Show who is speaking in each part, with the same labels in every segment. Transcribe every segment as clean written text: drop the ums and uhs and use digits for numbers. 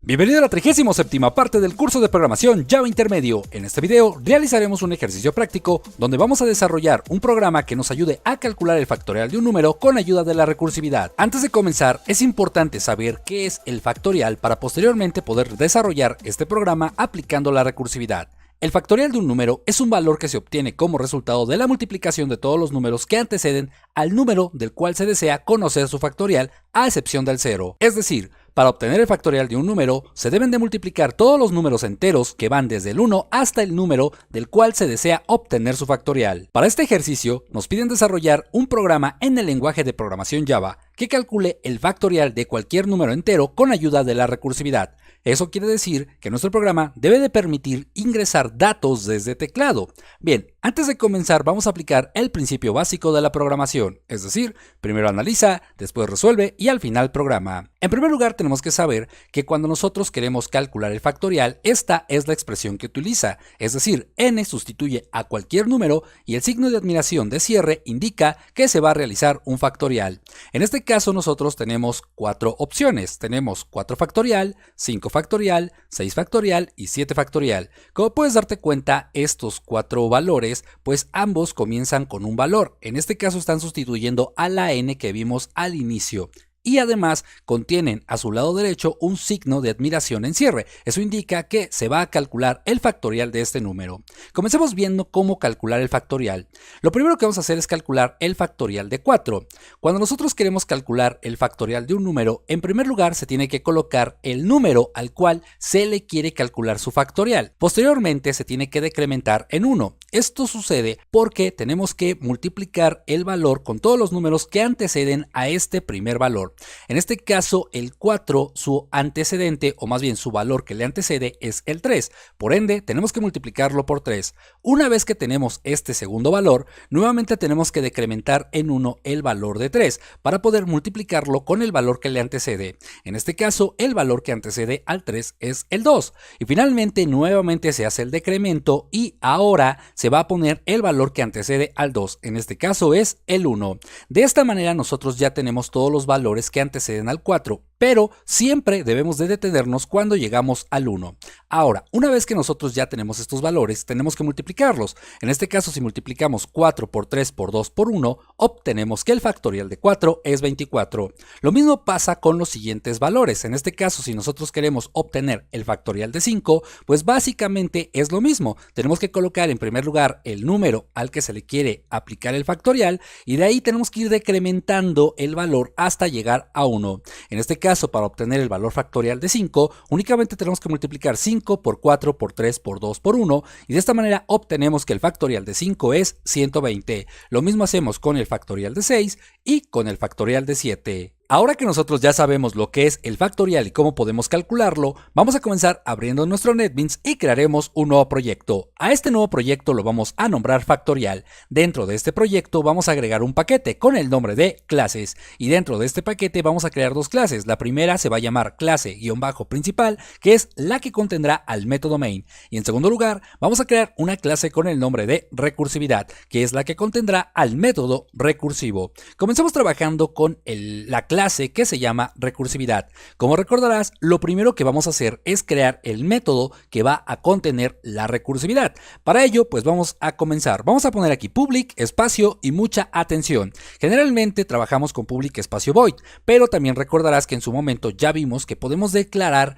Speaker 1: Bienvenido a la 37ª parte del curso de programación Java Intermedio. En este video realizaremos un ejercicio práctico donde vamos a desarrollar un programa que nos ayude a calcular el factorial de un número con ayuda de la recursividad. Antes de comenzar, es importante saber qué es el factorial para posteriormente poder desarrollar este programa aplicando la recursividad. El factorial de un número es un valor que se obtiene como resultado de la multiplicación de todos los números que anteceden al número del cual se desea conocer su factorial, a excepción del 0. Es decir, para obtener el factorial de un número, se deben de multiplicar todos los números enteros que van desde el 1 hasta el número del cual se desea obtener su factorial. Para este ejercicio, nos piden desarrollar un programa en el lenguaje de programación Java que calcule el factorial de cualquier número entero con ayuda de la recursividad. Eso quiere decir que nuestro programa debe de permitir ingresar datos desde teclado. Bien, antes de comenzar vamos a aplicar el principio básico de la programación, es decir, primero analiza, después resuelve y al final programa. En primer lugar tenemos que saber que cuando nosotros queremos calcular el factorial, esta es la expresión que utiliza, es decir, n sustituye a cualquier número y el signo de admiración de cierre indica que se va a realizar un factorial. En este caso nosotros tenemos 4 opciones, tenemos 4 factorial, 5 factorial, 6 factorial y 7 factorial. Como puedes darte cuenta, estos 4 valores, pues ambos comienzan con un valor. En este caso están sustituyendo a la n que vimos al inicio. Y además contienen a su lado derecho un signo de admiración en cierre. Eso indica que se va a calcular el factorial de este número. Comencemos viendo cómo calcular el factorial. Lo primero que vamos a hacer es calcular el factorial de 4. Cuando nosotros queremos calcular el factorial de un número, en primer lugar se tiene que colocar el número al cual se le quiere calcular su factorial. Posteriormente se tiene que decrementar en 1. Esto sucede porque tenemos que multiplicar el valor con todos los números que anteceden a este primer valor. En este caso, el 4, su antecedente, o más bien su valor que le antecede, es el 3. Por ende, tenemos que multiplicarlo por 3. Una vez que tenemos este segundo valor, nuevamente tenemos que decrementar en 1 el valor de 3 para poder multiplicarlo con el valor que le antecede. En este caso, el valor que antecede al 3 es el 2. Y finalmente, nuevamente se hace el decremento y ahora se va a poner el valor que antecede al 2. En este caso es el 1. De esta manera nosotros ya tenemos todos los valores que anteceden al 4, pero siempre debemos de detenernos cuando llegamos al 1. Ahora, una vez que nosotros ya tenemos estos valores, tenemos que multiplicarlos. En este caso, si multiplicamos 4 por 3 por 2 por 1, obtenemos que el factorial de 4 es 24. Lo mismo pasa con los siguientes valores. En este caso, si nosotros queremos obtener el factorial de 5, pues básicamente es lo mismo. Tenemos que colocar en primer lugar el número al que se le quiere aplicar el factorial y de ahí tenemos que ir decrementando el valor hasta llegar a 1. En este caso, para obtener el valor factorial de 5, únicamente tenemos que multiplicar 5 por 4 por 3 por 2 por 1 y de esta manera obtenemos que el factorial de 5 es 120. Lo mismo hacemos con el factorial de 6 y con el factorial de 7. Ahora que nosotros ya sabemos lo que es el factorial y cómo podemos calcularlo, vamos a comenzar abriendo nuestro NetBeans y crearemos un nuevo proyecto. A este nuevo proyecto lo vamos a nombrar factorial. Dentro de este proyecto vamos a agregar un paquete con el nombre de clases y dentro de este paquete vamos a crear dos clases. La primera se va a llamar clase-principal, que es la que contendrá al método main. Y en segundo lugar vamos a crear una clase con el nombre de recursividad, que es la que contendrá al método recursivo. Comenzamos trabajando con la clase que se llama recursividad. Como recordarás, lo primero que vamos a hacer es crear el método que va a contener la recursividad. Para ello, pues vamos a comenzar. Vamos a poner aquí public, espacio y mucha atención. Generalmente trabajamos con public espacio void, pero también recordarás que en su momento ya vimos que podemos declarar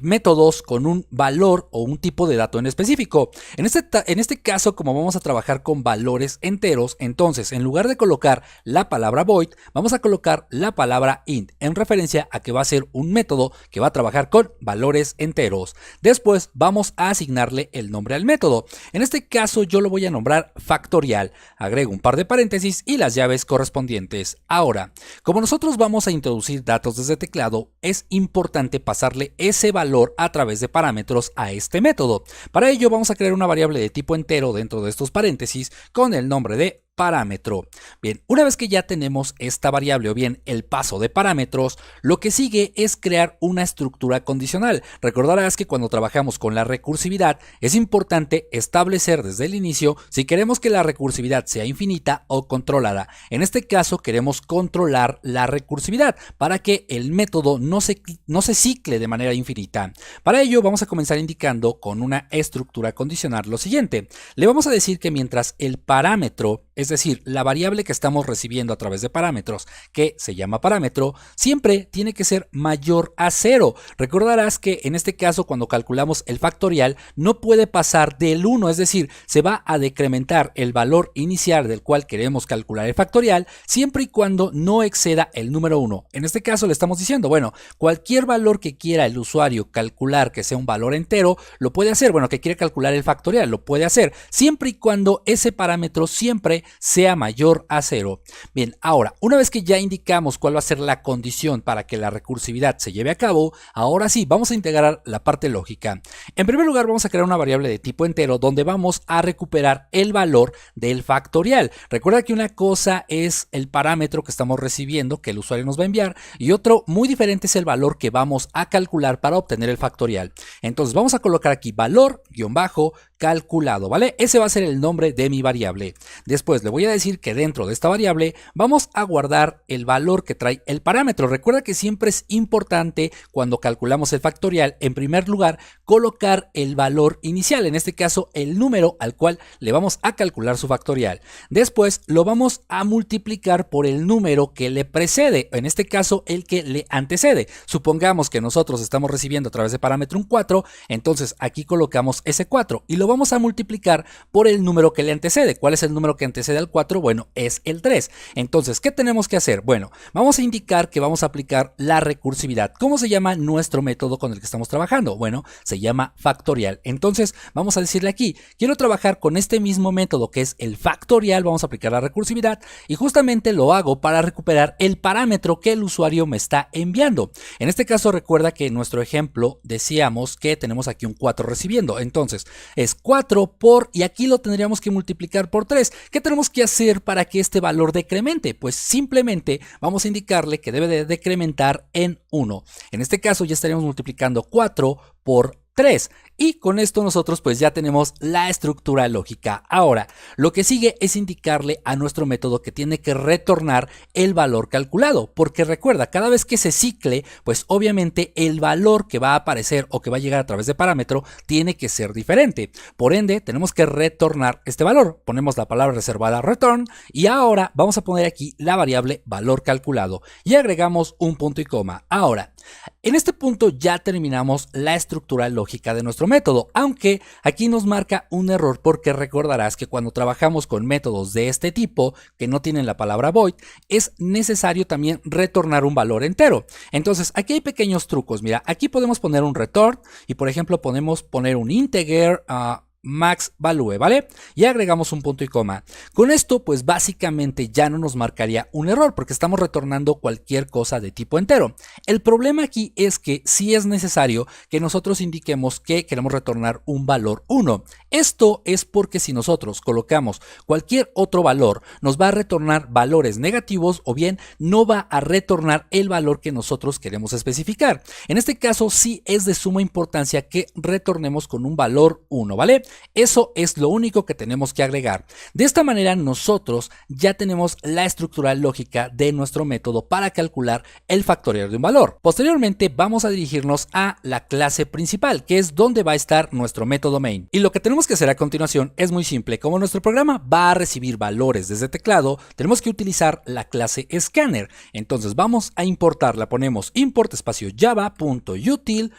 Speaker 1: métodos con un valor o un tipo de dato en específico. En este caso, como vamos a trabajar con valores enteros, entonces en lugar de colocar la palabra void, vamos a colocar la palabra int, en referencia a que va a ser un método que va a trabajar con valores enteros. Después vamos a asignarle el nombre al método. En este caso yo lo voy a nombrar factorial. Agrego un par de paréntesis y las llaves correspondientes. Ahora, como nosotros vamos a introducir datos desde teclado, es importante pasarle ese valor a través de parámetros a este método. Para ello vamos a crear una variable de tipo entero dentro de estos paréntesis con el nombre de parámetro. Bien, una vez que ya tenemos esta variable o bien el paso de parámetros, lo que sigue es crear una estructura condicional. Recordarás que cuando trabajamos con la recursividad es importante establecer desde el inicio si queremos que la recursividad sea infinita o controlada. En este caso queremos controlar la recursividad para que el método no se cicle de manera infinita. Para ello vamos a comenzar indicando con una estructura condicional lo siguiente. Le vamos a decir que mientras el parámetro, es decir, la variable que estamos recibiendo a través de parámetros, que se llama parámetro, siempre tiene que ser mayor a 0. Recordarás que en este caso cuando calculamos el factorial no puede pasar del 1, es decir, se va a decrementar el valor inicial del cual queremos calcular el factorial siempre y cuando no exceda el número 1. En este caso le estamos diciendo, bueno, cualquier valor que quiera el usuario calcular que sea un valor entero, lo puede hacer. Bueno, que quiere calcular el factorial, lo puede hacer, siempre y cuando ese parámetro siempre sea mayor a 0. Bien, ahora, una vez que ya indicamos cuál va a ser la condición para que la recursividad se lleve a cabo, ahora sí, vamos a integrar la parte lógica. En primer lugar, vamos a crear una variable de tipo entero donde vamos a recuperar el valor del factorial. Recuerda que una cosa es el parámetro que estamos recibiendo, que el usuario nos va a enviar, y otro muy diferente es el valor que vamos a calcular para obtener el factorial. Entonces vamos a colocar aquí valor calculado, ¿vale? Ese va a ser el nombre de mi variable. Después le voy a decir que dentro de esta variable vamos a guardar el valor que trae el parámetro. Recuerda que siempre es importante cuando calculamos el factorial, en primer lugar, colocar el valor inicial, en este caso el número al cual le vamos a calcular su factorial. Después lo vamos a multiplicar por el número que le precede, en este caso el que le antecede. Supongamos que nosotros estamos recibiendo a través de parámetro un 4, entonces aquí colocamos ese 4 y lo vamos a multiplicar por el número que le antecede. ¿Cuál es el número que antecede al 4? Bueno, es el 3. Entonces, ¿qué tenemos que hacer? Bueno, vamos a indicar que vamos a aplicar la recursividad. ¿Cómo se llama nuestro método con el que estamos trabajando? Bueno, se llama factorial. Entonces, vamos a decirle aquí, quiero trabajar con este mismo método que es el factorial, vamos a aplicar la recursividad y justamente lo hago para recuperar el parámetro que el usuario me está enviando. En este caso, recuerda que en nuestro ejemplo decíamos que tenemos aquí un 4 recibiendo. Entonces, es 4 por, y aquí lo tendríamos que multiplicar por 3. ¿Qué tenemos que hacer para que este valor decremente? Pues simplemente vamos a indicarle que debe de decrementar en 1. En este caso ya estaríamos multiplicando 4 por 3. Y con esto nosotros pues ya tenemos la estructura lógica. Ahora, lo que sigue es indicarle a nuestro método que tiene que retornar el valor calculado, porque recuerda, cada vez que se cicle, pues obviamente el valor que va a aparecer o que va a llegar a través de parámetro tiene que ser diferente. Por ende, tenemos que retornar este valor. Ponemos la palabra reservada return y ahora vamos a poner aquí la variable valor calculado y agregamos un punto y coma. Ahora, en este punto ya terminamos la estructura lógica de nuestro método, aunque aquí nos marca un error porque recordarás que cuando trabajamos con métodos de este tipo que no tienen la palabra void, es necesario también retornar un valor entero. Entonces aquí hay pequeños trucos. Mira, aquí podemos poner un return y por ejemplo podemos poner un integer max value, ¿vale? Y agregamos un punto y coma. Con esto pues básicamente ya no nos marcaría un error porque estamos retornando cualquier cosa de tipo entero. El problema aquí es que sí es necesario que nosotros indiquemos que queremos retornar un valor 1. Esto es porque si nosotros colocamos cualquier otro valor nos va a retornar valores negativos o bien no va a retornar el valor que nosotros queremos especificar. En este caso sí es de suma importancia que retornemos con un valor 1, ¿vale? Eso es lo único que tenemos que agregar. De esta manera nosotros ya tenemos la estructura lógica de nuestro método para calcular el factorial de un valor. Posteriormente vamos a dirigirnos a la clase principal, que es donde va a estar nuestro método main. Y lo que tenemos que hacer a continuación es muy simple. Como nuestro programa va a recibir valores desde teclado, tenemos que utilizar la clase scanner. Entonces vamos a importarla, ponemos import espacio java.util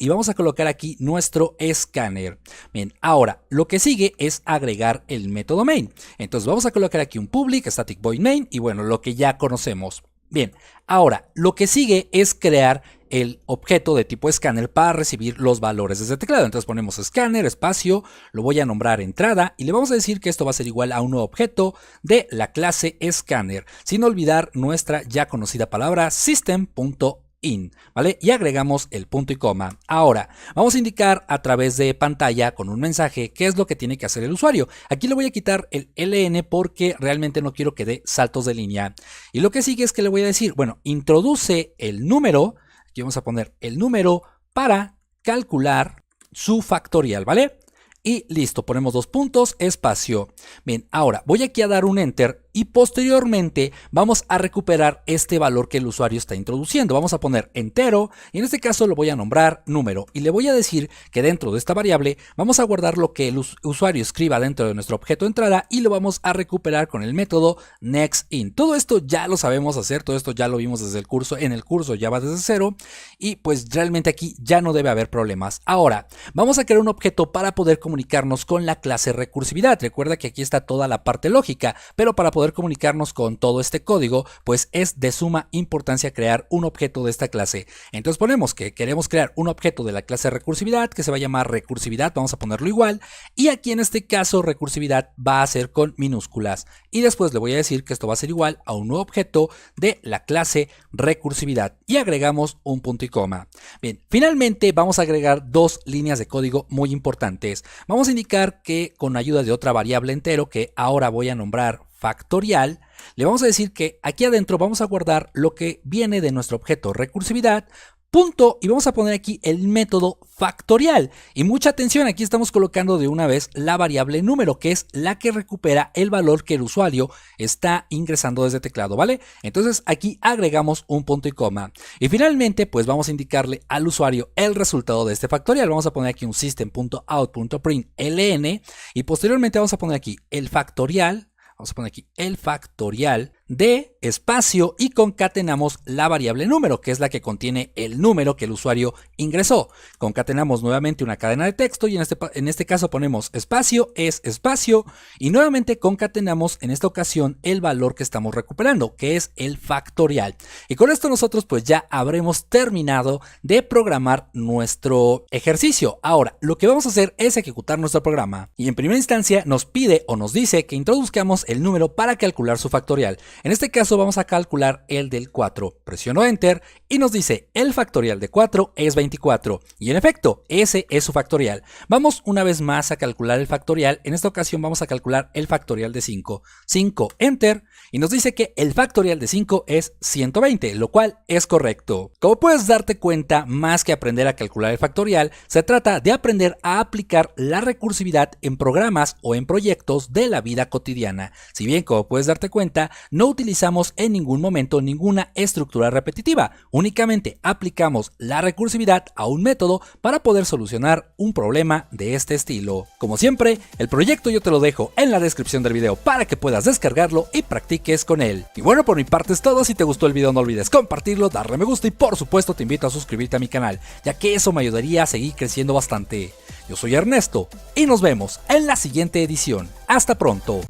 Speaker 1: y vamos a colocar aquí nuestro escáner. Bien, ahora lo que sigue es agregar el método main. Entonces vamos a colocar aquí un public static void main y bueno, lo que ya conocemos. Bien, ahora lo que sigue es crear el objeto de tipo escáner para recibir los valores desde teclado. Entonces ponemos escáner, espacio, lo voy a nombrar entrada y le vamos a decir que esto va a ser igual a un nuevo objeto de la clase escáner, sin olvidar nuestra ya conocida palabra system.out. in, ¿vale? Y agregamos el punto y coma. Ahora, vamos a indicar a través de pantalla con un mensaje qué es lo que tiene que hacer el usuario. Aquí le voy a quitar el LN porque realmente no quiero que dé saltos de línea. Y lo que sigue es que le voy a decir, bueno, introduce el número, aquí vamos a poner el número para calcular su factorial, ¿vale? Y listo, ponemos 2 puntos, espacio. Bien, ahora voy aquí a dar un enter y posteriormente vamos a recuperar este valor que el usuario está introduciendo. Vamos a poner entero y en este caso lo voy a nombrar número y le voy a decir que dentro de esta variable vamos a guardar lo que el usuario escriba dentro de nuestro objeto de entrada y lo vamos a recuperar con el método nextIn. Todo esto ya lo sabemos hacer, todo esto ya lo vimos desde el curso, en el curso Java desde cero y pues realmente aquí ya no debe haber problemas. Ahora vamos a crear un objeto para poder comunicarnos con la clase recursividad. Recuerda que aquí está toda la parte lógica, pero para poder comunicarnos con todo este código, pues es de suma importancia crear un objeto de esta clase. Entonces ponemos que queremos crear un objeto de la clase recursividad que se va a llamar recursividad, vamos a ponerlo igual, y aquí en este caso recursividad va a ser con minúsculas. Y después le voy a decir que esto va a ser igual a un nuevo objeto de la clase recursividad y agregamos un punto y coma. Bien, finalmente vamos a agregar 2 líneas de código muy importantes. Vamos a indicar que con ayuda de otra variable entero que ahora voy a nombrar factorial, le vamos a decir que aquí adentro vamos a guardar lo que viene de nuestro objeto recursividad, punto, y vamos a poner aquí el método factorial. Y mucha atención, aquí estamos colocando de una vez la variable número, que es la que recupera el valor que el usuario está ingresando desde teclado, ¿vale? Entonces aquí agregamos un punto y coma. Y finalmente, pues vamos a indicarle al usuario el resultado de este factorial. Vamos a poner aquí un system.out.print ln y posteriormente vamos a poner aquí el factorial. Vamos a poner aquí el factorial de espacio y concatenamos la variable número, que es la que contiene el número que el usuario ingresó. Concatenamos nuevamente una cadena de texto y en este caso ponemos espacio, es espacio y nuevamente concatenamos en esta ocasión el valor que estamos recuperando, que es el factorial. Y con esto nosotros pues ya habremos terminado de programar nuestro ejercicio. Ahora, lo que vamos a hacer es ejecutar nuestro programa y en primera instancia nos pide o nos dice que introduzcamos el número para calcular su factorial. En este caso vamos a calcular el del 4. Presiono Enter y nos dice el factorial de 4 es 24. Y en efecto, ese es su factorial. Vamos una vez más a calcular el factorial. En esta ocasión vamos a calcular el factorial de 5. 5, Enter. Y nos dice que el factorial de 5 es 120, lo cual es correcto. Como puedes darte cuenta, más que aprender a calcular el factorial, se trata de aprender a aplicar la recursividad en programas o en proyectos de la vida cotidiana. Si bien, como puedes darte cuenta, no utilizamos en ningún momento ninguna estructura repetitiva, únicamente aplicamos la recursividad a un método para poder solucionar un problema de este estilo. Como siempre, el proyecto yo te lo dejo en la descripción del video para que puedas descargarlo y practiques con él. Y bueno, por mi parte es todo. Si te gustó el video no olvides compartirlo, darle me gusta y por supuesto te invito a suscribirte a mi canal, ya que eso me ayudaría a seguir creciendo bastante. Yo soy Ernesto y nos vemos en la siguiente edición. Hasta pronto.